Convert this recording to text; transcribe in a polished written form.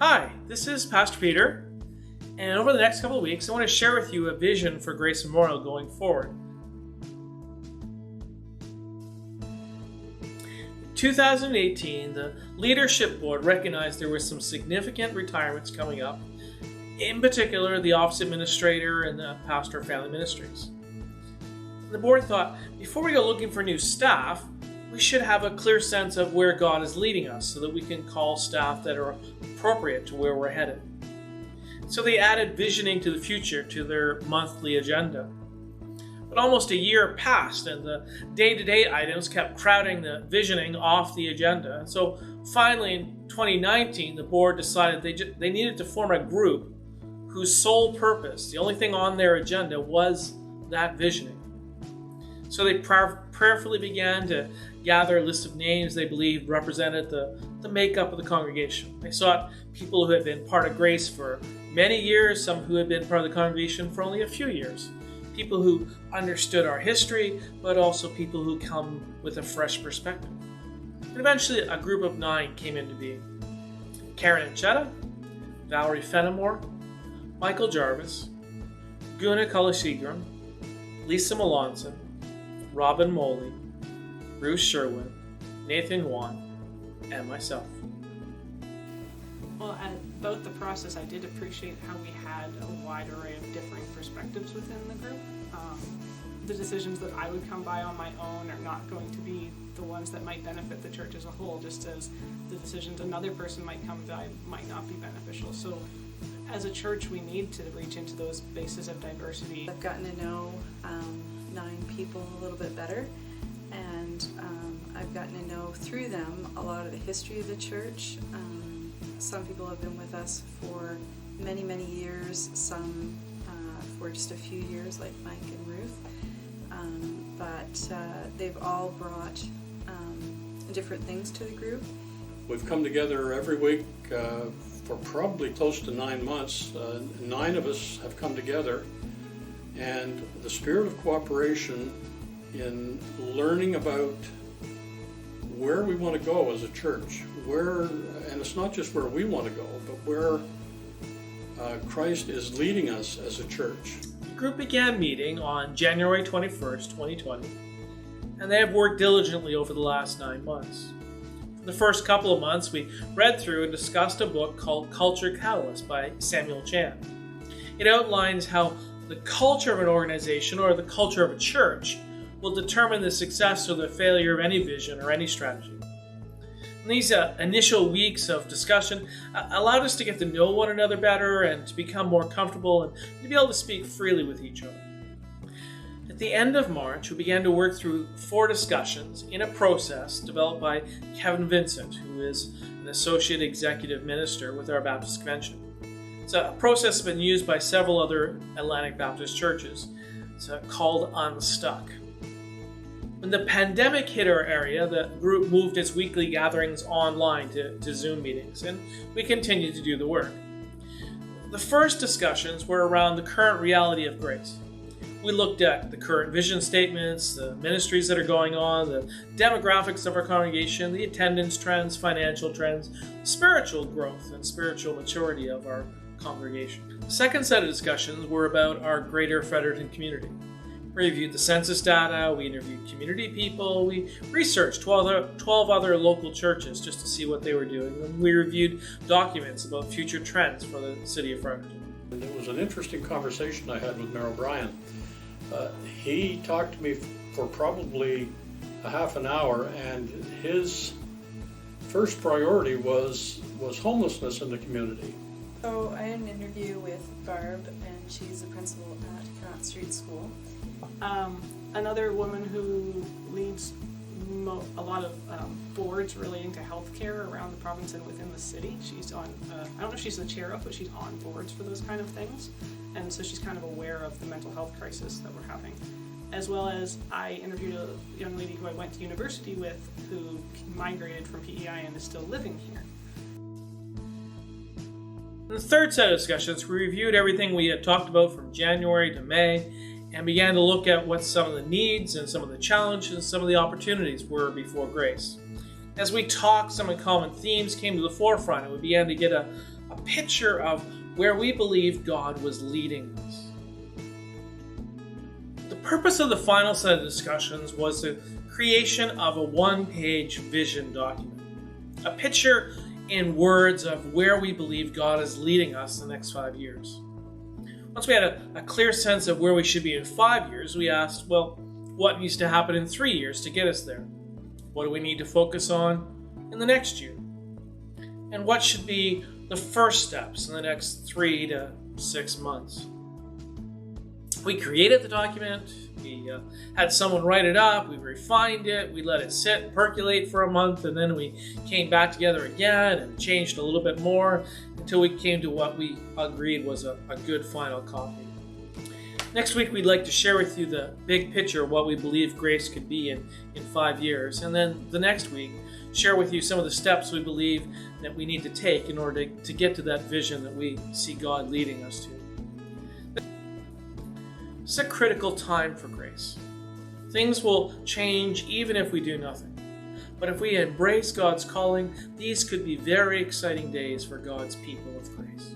Hi, this is Pastor Peter, and over the next couple of weeks, I want to share with you a vision for Grace Memorial going forward. In 2018, the leadership board recognized there were some significant retirements coming up, in particular the office administrator and the pastor of family ministries. The board thought, before we go looking for new staff, we should have a clear sense of where God is leading us so that we can call staff that are appropriate to where we're headed. So they added visioning to the future to their monthly agenda. But almost a year passed and the day-to-day items kept crowding the visioning off the agenda. And so finally in 2019, the board decided they needed to form a group whose sole purpose, the only thing on their agenda, was that visioning. So they prayerfully began to gather a list of names they believed represented the makeup of the congregation. They sought people who had been part of Grace for many years, some who had been part of the congregation for only a few years, people who understood our history, but also people who come with a fresh perspective. And eventually a group of 9 came into being. Karen Anchetta, Valerie Fenimore, Michael Jarvis, Guna Kalasegaram, Lisa Melanson, Robin Moley, Bruce Sherwin, Nathan Wan, and myself. Well, about the process, I did appreciate how we had a wide array of differing perspectives within the group. The decisions that I would come by on my own are not going to be the ones that might benefit the church as a whole, just as the decisions another person might come by might not be beneficial. So as a church, we need to reach into those bases of diversity. I've gotten to know 9 people a little bit better, and I've gotten to know through them a lot of the history of the church. Some people have been with us for many, many years, some for just a few years, like Mike and Ruth. But they've all brought different things to the group. We've come together every week for probably close to 9 months. 9 of us have come together, and the spirit of cooperation in learning about where we want to go as a church, and it's not just where we want to go, but where Christ is leading us as a church. The group began meeting on January 21st, 2020, and they have worked diligently over the last 9 months. For the first couple of months, we read through and discussed a book called Culture Catalyst by Samuel Chan. It outlines how the culture of an organization or the culture of a church will determine the success or the failure of any vision or any strategy. And these initial weeks of discussion allowed us to get to know one another better and to become more comfortable and to be able to speak freely with each other. At the end of March, we began to work through 4 discussions in a process developed by Kevin Vincent, who is an associate executive minister with our Baptist Convention. It's a process that's been used by several other Atlantic Baptist churches. It's called Unstuck. When the pandemic hit our area, the group moved its weekly gatherings online to Zoom meetings, and we continued to do the work. The first discussions were around the current reality of Grace. We looked at the current vision statements, the ministries that are going on, the demographics of our congregation, the attendance trends, financial trends, spiritual growth, and spiritual maturity of our congregation. The second set of discussions were about our greater Fredericton community. We reviewed the census data, we interviewed community people, we researched 12 other local churches just to see what they were doing, and we reviewed documents about future trends for the city of Fredericton. And it was an interesting conversation I had with Merrill Bryan. He talked to me for probably a half an hour, and his first priority was homelessness in the community. So I had an interview with Barb, and she's the principal at Connaught Street School. Another woman who leads a lot of boards relating to healthcare around the province and within the city. She's on, I don't know if she's the chair of, but she's on boards for those kind of things. And so she's kind of aware of the mental health crisis that we're having. As well as I interviewed a young lady who I went to university with who migrated from PEI and is still living here. In the third set of discussions, we reviewed everything we had talked about from January to May and began to look at what some of the needs and some of the challenges and some of the opportunities were before Grace. As we talked, some of the common themes came to the forefront, and we began to get a a picture of where we believe God was leading us. The purpose of the final set of discussions was the creation of a one-page vision document, a picture in words of where we believe God is leading us the next 5 years. Once we had a clear sense of where we should be in 5 years, we asked, well, what needs to happen in 3 years to get us there? What do we need to focus on in the next year? And what should be the first steps in the next 3 to 6 months? We created the document, we had someone write it up, we refined it, we let it sit and percolate for a month, and then we came back together again and changed a little bit more until we came to what we agreed was a good final copy. Next week, we'd like to share with you the big picture of what we believe grace could be in 5 years. And then the next week, share with you some of the steps we believe that we need to take in order to get to that vision that we see God leading us to. It's a critical time for grace. Things will change even if we do nothing. But if we embrace God's calling, these could be very exciting days for God's people of grace.